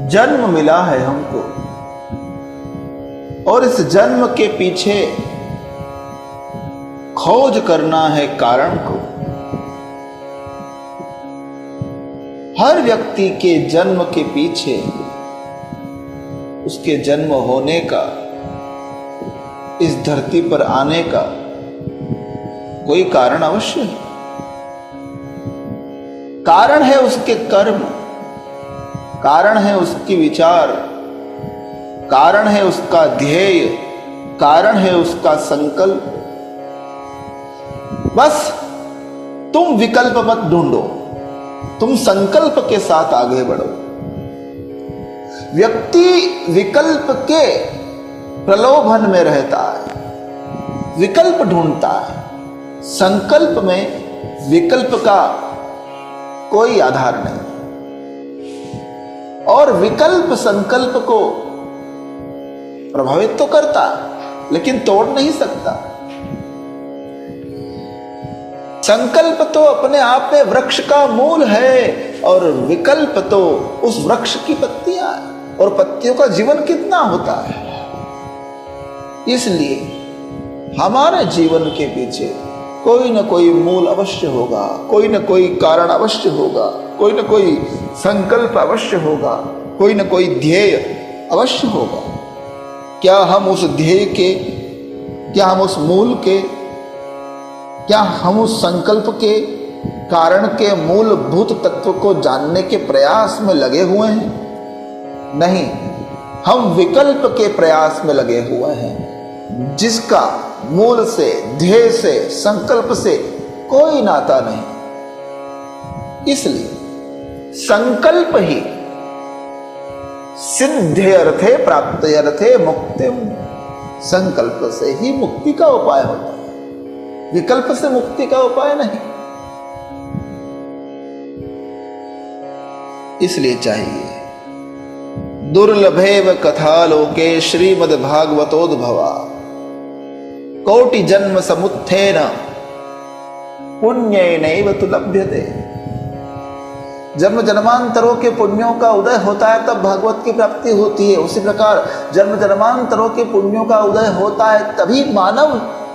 जन्म मिला है हमको और इस जन्म के पीछे खोज करना है कारण को। हर व्यक्ति के जन्म के पीछे उसके जन्म होने का, इस धरती पर आने का कोई कारण अवश्य है। कारण है उसके कर्म, कारण है उसके विचार, कारण है उसका ध्येय, कारण है उसका संकल्प। बस तुम विकल्प मत ढूंढो, तुम संकल्प के साथ आगे बढ़ो। व्यक्ति विकल्प के प्रलोभन में रहता है, विकल्प ढूंढता है। संकल्प में विकल्प का कोई आधार नहीं और विकल्प संकल्प को प्रभावित तो करता लेकिन तोड़ नहीं सकता। संकल्प तो अपने आप में वृक्ष का मूल है और विकल्प तो उस वृक्ष की पत्तियां हैं और पत्तियों का जीवन कितना होता है। इसलिए हमारे जीवन के पीछे कोई न कोई मूल अवश्य होगा, कोई न कोई कारण अवश्य होगा, कोई न कोई संकल्प अवश्य होगा, कोई न कोई ध्येय अवश्य होगा। क्या हम उस ध्येय के, क्या हम उस मूल के, क्या हम उस संकल्प के, कारण के मूलभूत तत्व को जानने के प्रयास में लगे हुए हैं? नहीं, हम विकल्प के प्रयास में लगे हुए हैं जिसका मूल से, ध्येय से, संकल्प से कोई नाता नहीं। इसलिए संकल्प ही सिद्ध्यर्थे प्राप्त्यर्थे मुक्तिम, संकल्प से ही मुक्ति का उपाय होता है, विकल्प से मुक्ति का उपाय नहीं। इसलिए चाहिए दुर्लभेव कथा लोके श्रीमद् भागवतोद्भवा कोटि जन्म समुत्थेन पुण्यैनैव तु लभ्यते। जन्म जन्मांतरों के पुण्यों का उदय होता है तब भागवत की प्राप्ति होती है। उसी प्रकार जन्म जन्मांतरों के पुण्यों का उदय होता है तभी मानव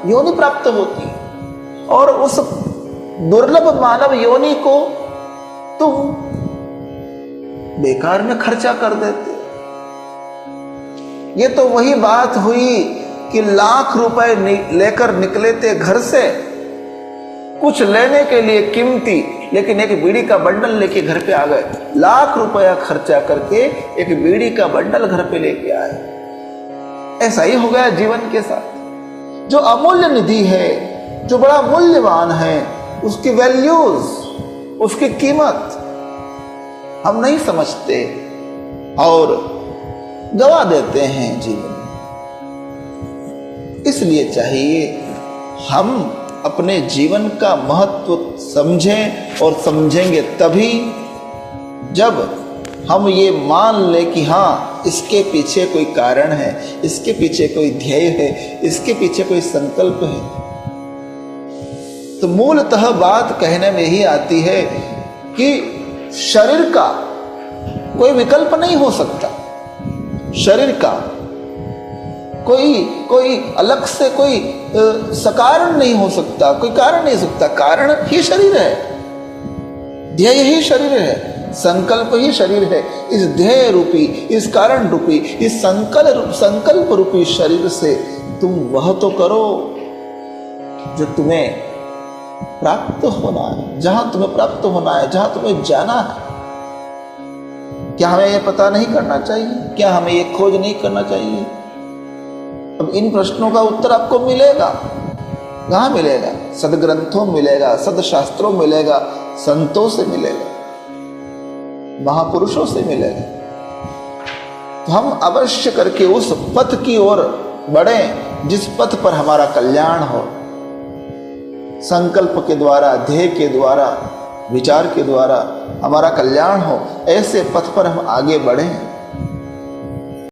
योनि प्राप्त होती है। और उस दुर्लभ मानव योनि को तुम बेकार में खर्चा कर देते। ये तो वही बात हुई कि लाख रुपए लेकर निकले थे घर से कुछ लेने के लिए कीमती, लेकिन एक बीड़ी का बंडल लेके घर पे आ गए। लाख रुपया खर्चा करके एक बीड़ी का बंडल घर पे लेके आए। ऐसा ही हो गया जीवन के साथ। जो अमूल्य निधि है, जो बड़ा मूल्यवान है, उसकी वैल्यूज, उसकी कीमत हम नहीं समझते और गवा देते हैं जीवन। इसलिए चाहिए हम अपने जीवन का महत्व समझें और समझेंगे तभी जब हम ये मान लें कि हाँ, इसके पीछे कोई कारण है, इसके पीछे कोई ध्येय है, इसके पीछे कोई संकल्प है। तो मूलतः बात कहने में ही आती है कि शरीर का कोई विकल्प नहीं हो सकता। शरीर का कोई अलग से कोई सकारण नहीं हो सकता, कोई कारण नहीं हो सकता। कारण ही शरीर है, ध्येय ही शरीर है, संकल्प ही शरीर है। इस ध्येय रूपी, इस कारण रूपी, इस संकल्प रूपी शरीर से तुम वह तो करो जो तुम्हें प्राप्त होना है, जहां तुम्हें प्राप्त होना है, जहां तुम्हें जाना है। क्या हमें यह पता नहीं करना चाहिए? क्या हमें यह खोज नहीं करना चाहिए? अब इन प्रश्नों का उत्तर आपको मिलेगा। कहाँ मिलेगा? सदग्रंथों मिलेगा, सदशास्त्रों मिलेगा, संतों से मिलेगा, महापुरुषों से मिलेगा। तो हम अवश्य करके उस पथ की ओर बढ़ें जिस पथ पर हमारा कल्याण हो। संकल्प के द्वारा, ध्येय के द्वारा, विचार के द्वारा हमारा कल्याण हो, ऐसे पथ पर हम आगे बढ़ें।